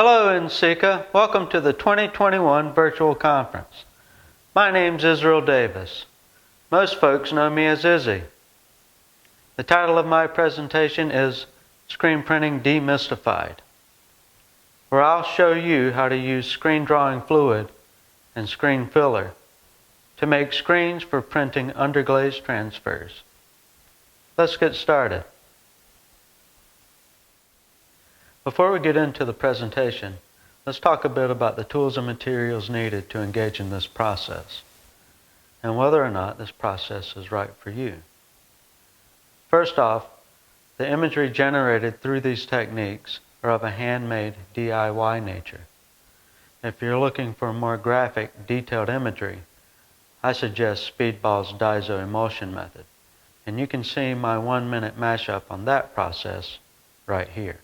Hello NCECA, welcome to the 2021 virtual conference. My name's Israel Davis. Most folks know me as Izzy. The title of my presentation is Screen Printing Demystified, where I'll show you how to use screen drawing fluid and screen filler to make screens for printing underglaze transfers. Let's get started. Before we get into the presentation, let's talk a bit about the tools and materials needed to engage in this process, and whether or not this process is right for you. First off, the imagery generated through these techniques are of a handmade DIY nature. If you're looking for more graphic, detailed imagery, I suggest Speedball's Dizo emulsion method, and you can see my 1-minute mashup on that process right here.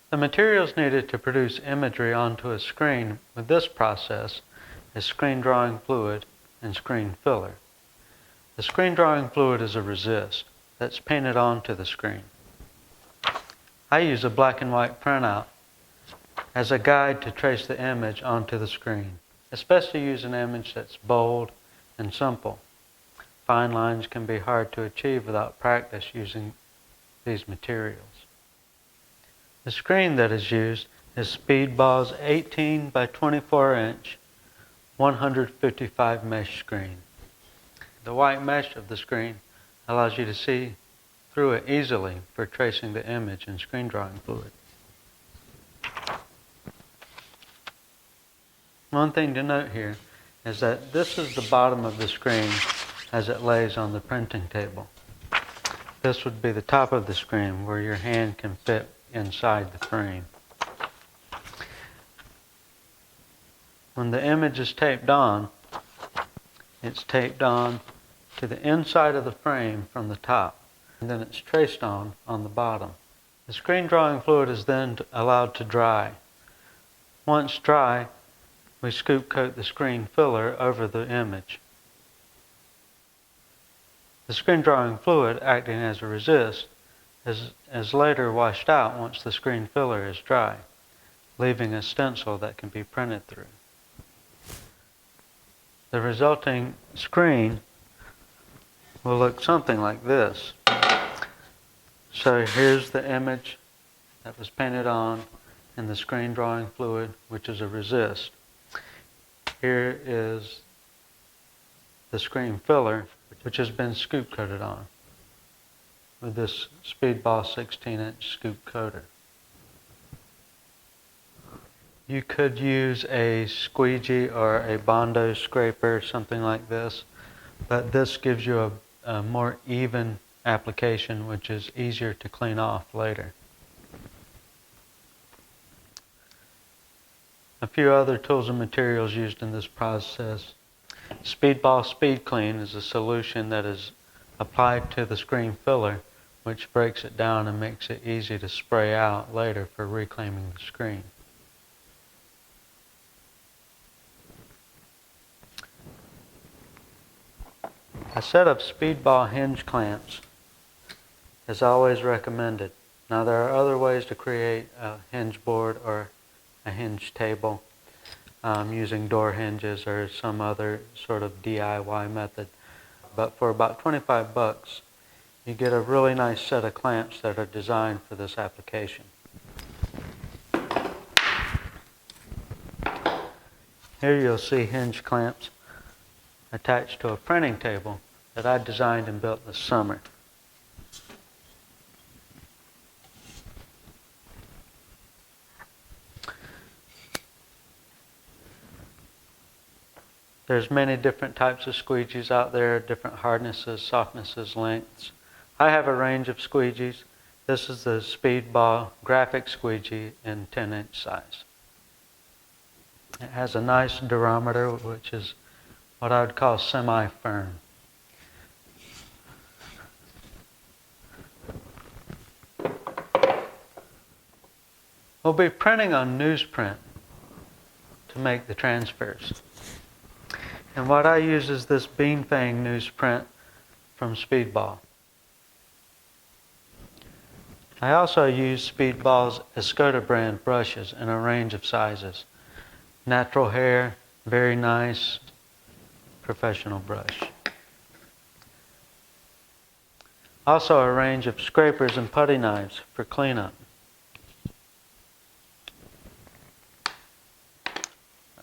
The materials needed to produce imagery onto a screen with this process is screen drawing fluid and screen filler. The screen drawing fluid is a resist that's painted onto the screen. I use a black and white printout as a guide to trace the image onto the screen, especially use an image that's bold and simple. Fine lines can be hard to achieve without practice using these materials. The screen that is used is Speedball's 18 by 24 inch 155 mesh screen. The white mesh of the screen allows you to see through it easily for tracing the image in screen drawing fluid. One thing to note here is that this is the bottom of the screen as it lays on the printing table. This would be the top of the screen where your hand can fit inside the frame. When the image is taped on, it's taped on to the inside of the frame from the top, and then it's traced on the bottom. The screen drawing fluid is then allowed to dry. Once dry, we scoop coat the screen filler over the image. The screen drawing fluid, acting as a resist, is later washed out once the screen filler is dry, leaving a stencil that can be printed through. The resulting screen will look something like this. So here's the image that was painted on in the screen drawing fluid, which is a resist. Here is the screen filler, which has been scoop coated on with this Speedball 16-inch scoop coater. You could use a squeegee or a Bondo scraper, something like this, but this gives you a more even application, which is easier to clean off later. A few other tools and materials used in this process. Speedball Speed Clean is a solution that is applied to the screen filler, which breaks it down and makes it easy to spray out later for reclaiming the screen. A set of Speedball hinge clamps is always recommended. Now there are other ways to create a hinge board or a hinge table using door hinges or some other sort of DIY method. But for about 25 bucks, you get a really nice set of clamps that are designed for this application. Here you'll see hinge clamps attached to a printing table that I designed and built this summer. There's many different types of squeegees out there, different hardnesses, softnesses, lengths. I have a range of squeegees. This is the Speedball graphic squeegee in 10-inch size. It has a nice durometer, which is what I would call semi-firm. We'll be printing on newsprint to make the transfers. And what I use is this Bean Fang newsprint from Speedball. I also use Speedball's Escoda brand brushes in a range of sizes. Natural hair, very nice, professional brush. Also a range of scrapers and putty knives for cleanup.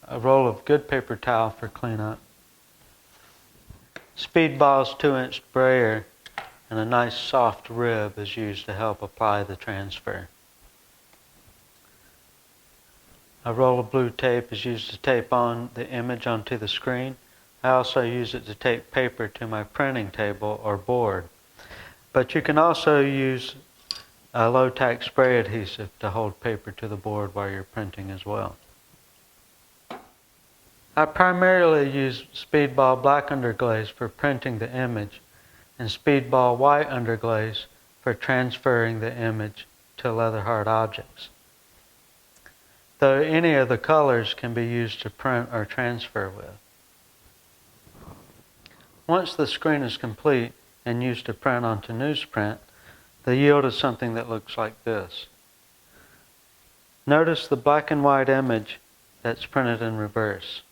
A roll of good paper towel for cleanup. Speedball's 2-inch sprayer and a nice soft rib is used to help apply the transfer. A roll of blue tape is used to tape on the image onto the screen. I also use it to tape paper to my printing table or board. But you can also use a low-tack spray adhesive to hold paper to the board while you're printing as well. I primarily use Speedball black underglaze for printing the image and Speedball white underglaze for transferring the image to leather hard objects. Though any of the colors can be used to print or transfer with. Once the screen is complete and used to print onto newsprint, the yield is something that looks like this. Notice the black and white image that's printed in reverse.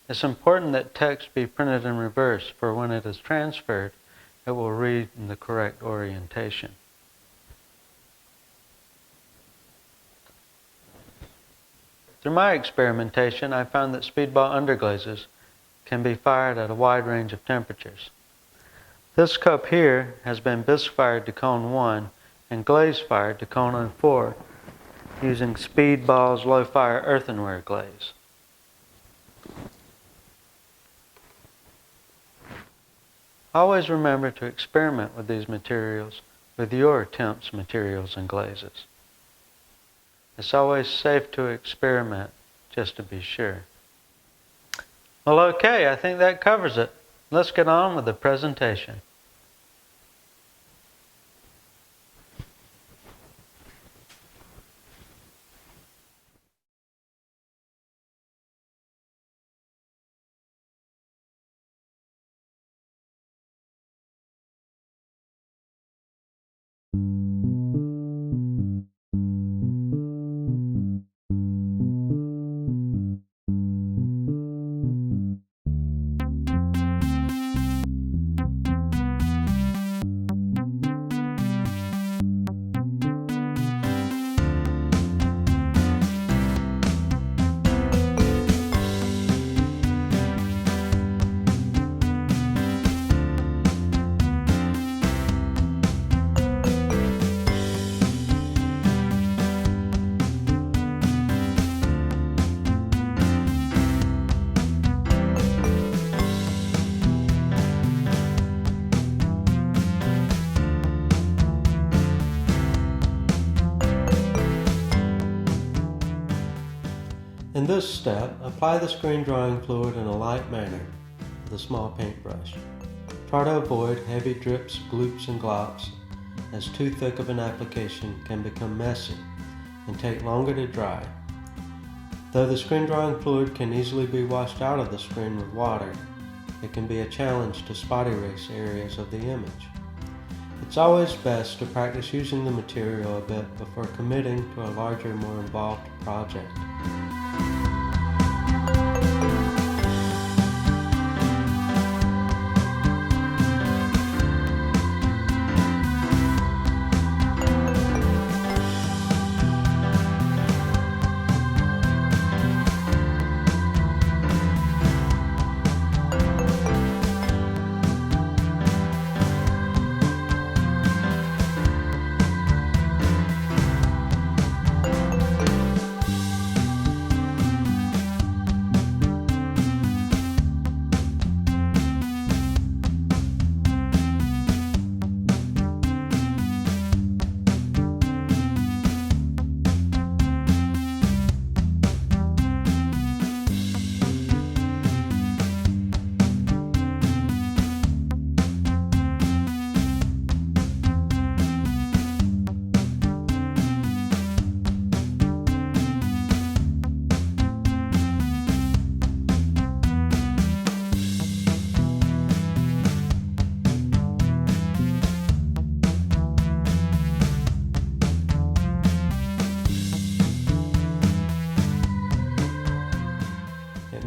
It's important that text be printed in reverse, for when it is transferred, it will read in the correct orientation. Through my experimentation, I found that Speedball underglazes can be fired at a wide range of temperatures. This cup here has been bisque fired to cone 1 and glaze fired to cone 4 using Speedball's low fire earthenware glaze. Always remember to experiment with these materials with your attempts, materials, and glazes. It's always safe to experiment just to be sure. Well, okay, I think that covers it. Let's get on with the presentation. In this step, apply the screen drawing fluid in a light manner with a small paintbrush. Try to avoid heavy drips, gloops, and glops, as too thick of an application can become messy and take longer to dry. Though the screen drawing fluid can easily be washed out of the screen with water, it can be a challenge to spot erase areas of the image. It's always best to practice using the material a bit before committing to a larger, more involved project.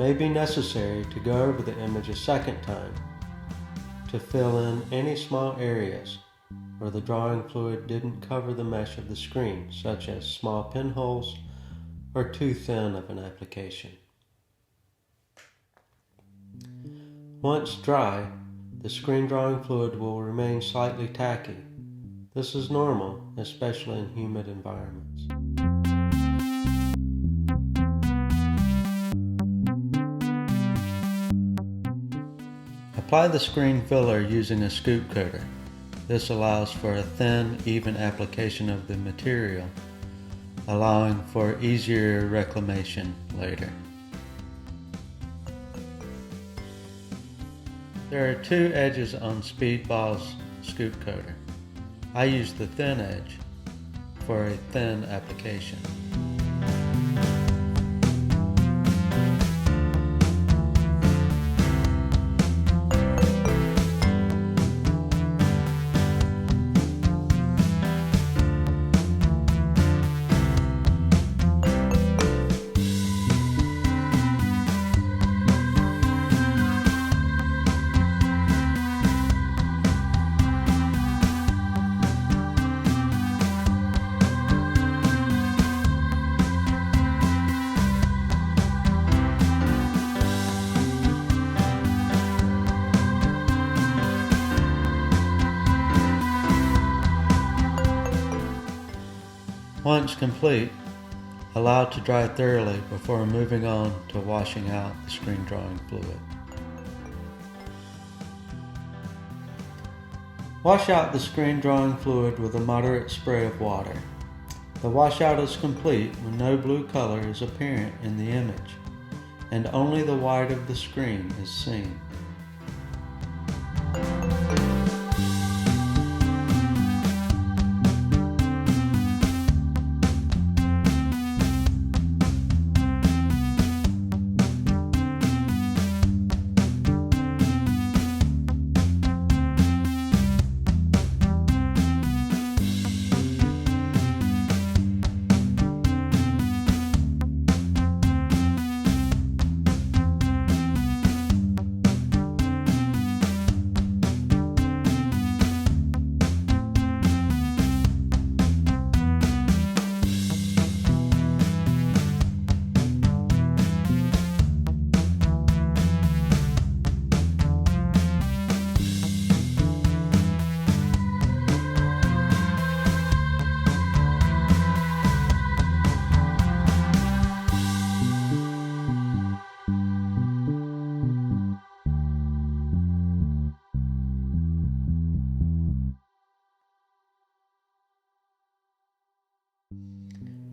may be necessary to go over the image a second time to fill in any small areas where the drawing fluid didn't cover the mesh of the screen, such as small pinholes or too thin of an application. Once dry, the screen drawing fluid will remain slightly tacky. This is normal, especially in humid environments. Apply the screen filler using a scoop coater. This allows for a thin, even application of the material, allowing for easier reclamation later. There are two edges on Speedball's scoop coater. I use the thin edge for a thin application. Once complete, allow it to dry thoroughly before moving on to washing out the screen drawing fluid. Wash out the screen drawing fluid with a moderate spray of water. The washout is complete when no blue color is apparent in the image, and only the white of the screen is seen.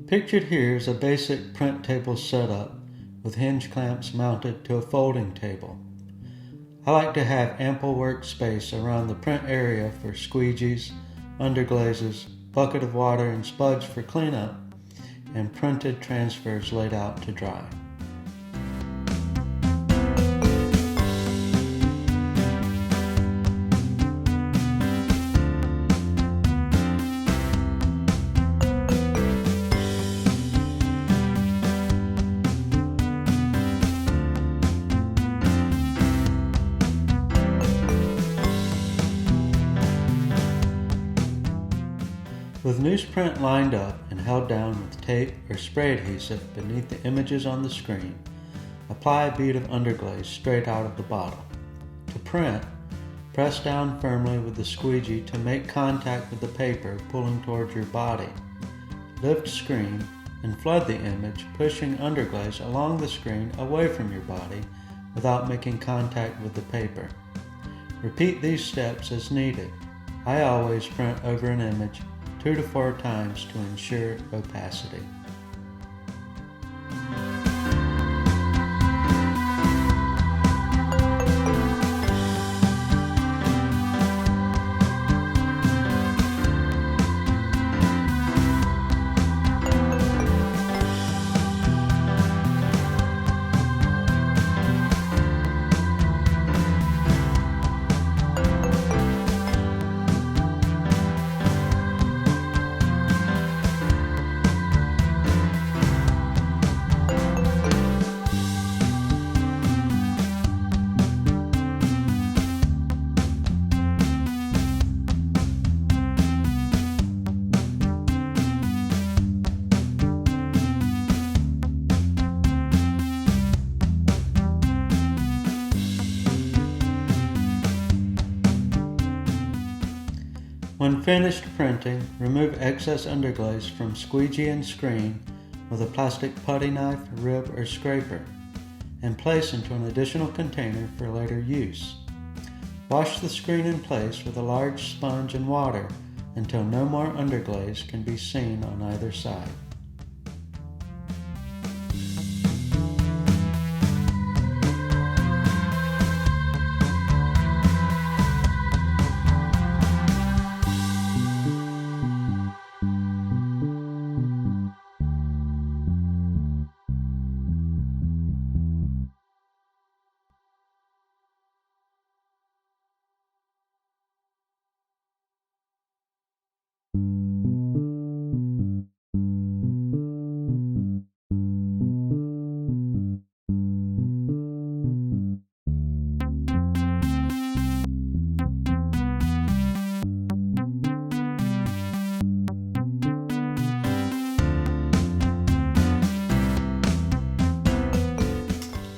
Pictured here is a basic print table setup with hinge clamps mounted to a folding table. I like to have ample workspace around the print area for squeegees, underglazes, bucket of water and spuds for cleanup, and printed transfers laid out to dry. With newsprint lined up and held down with tape or spray adhesive beneath the images on the screen, apply a bead of underglaze straight out of the bottle. To print, press down firmly with the squeegee to make contact with the paper pulling towards your body. Lift screen and flood the image, pushing underglaze along the screen away from your body without making contact with the paper. Repeat these steps as needed. I always print over an image 2 to 4 times to ensure opacity. When finished printing, remove excess underglaze from squeegee and screen with a plastic putty knife, rib, or scraper, and place into an additional container for later use. Wash the screen in place with a large sponge and water until no more underglaze can be seen on either side.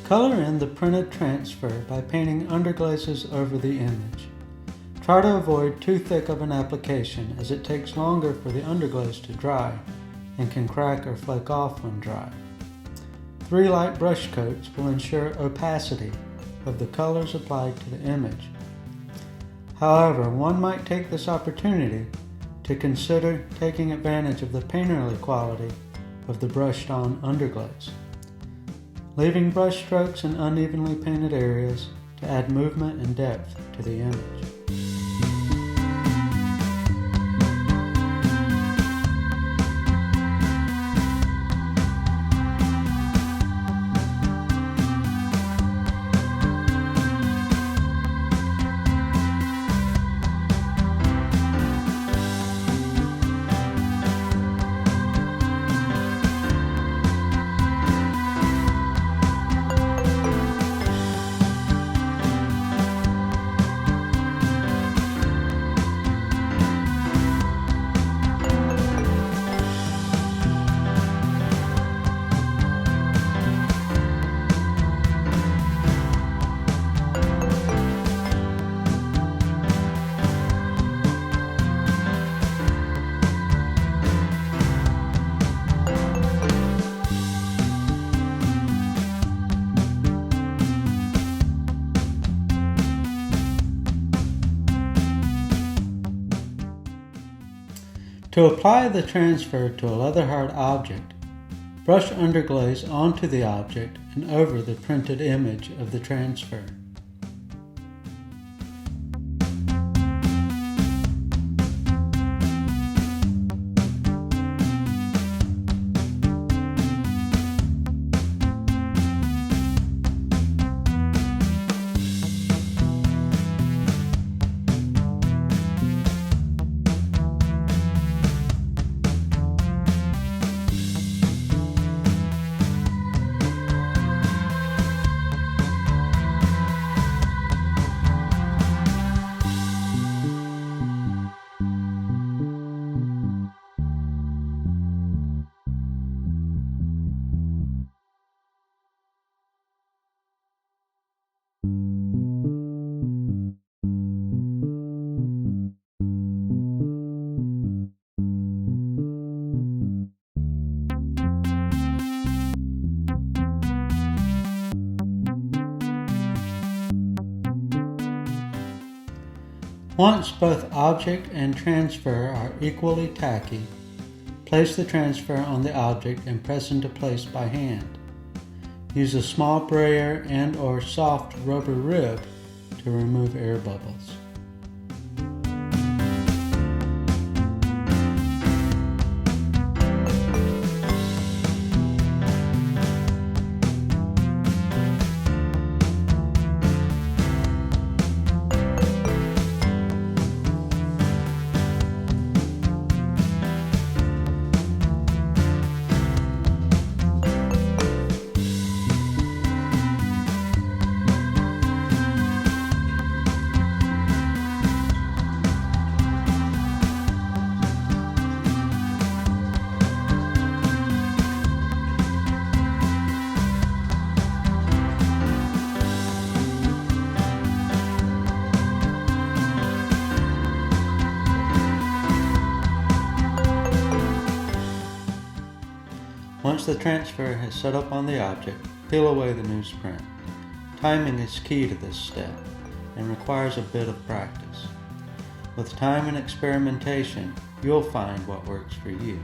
Color in the printed transfer by painting underglazes over the image. Try to avoid too thick of an application as it takes longer for the underglaze to dry and can crack or flake off when dry. 3 light brush coats will ensure opacity of the colors applied to the image. However, one might take this opportunity to consider taking advantage of the painterly quality of the brushed on underglaze, leaving brush strokes in unevenly painted areas to add movement and depth to the image. To apply the transfer to a leather-hard object, brush underglaze onto the object and over the printed image of the transfer. Once both object and transfer are equally tacky, place the transfer on the object and press into place by hand. Use a small brayer and/or soft rubber rib to remove air bubbles. Once the transfer is set up on the object, peel away the newsprint. Timing is key to this step and requires a bit of practice. With time and experimentation, you'll find what works for you.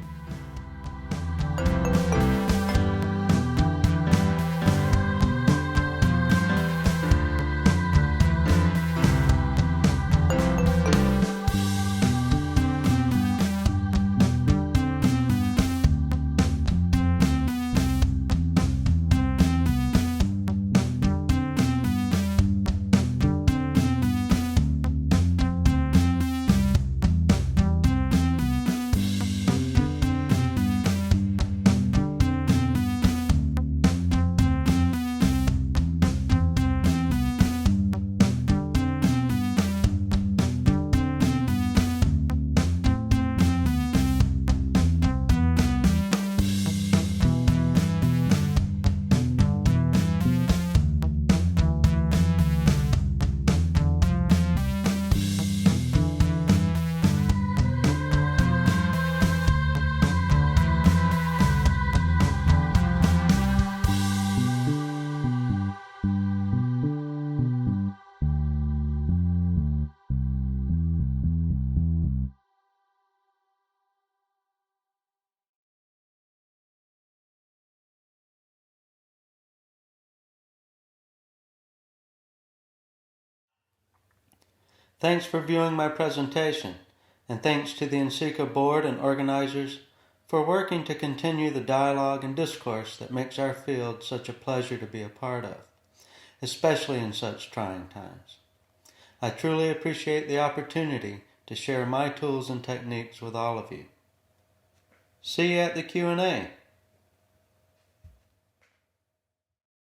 Thanks for viewing my presentation, and thanks to the NCECA board and organizers for working to continue the dialogue and discourse that makes our field such a pleasure to be a part of, especially in such trying times. I truly appreciate the opportunity to share my tools and techniques with all of you. See you at the Q&A.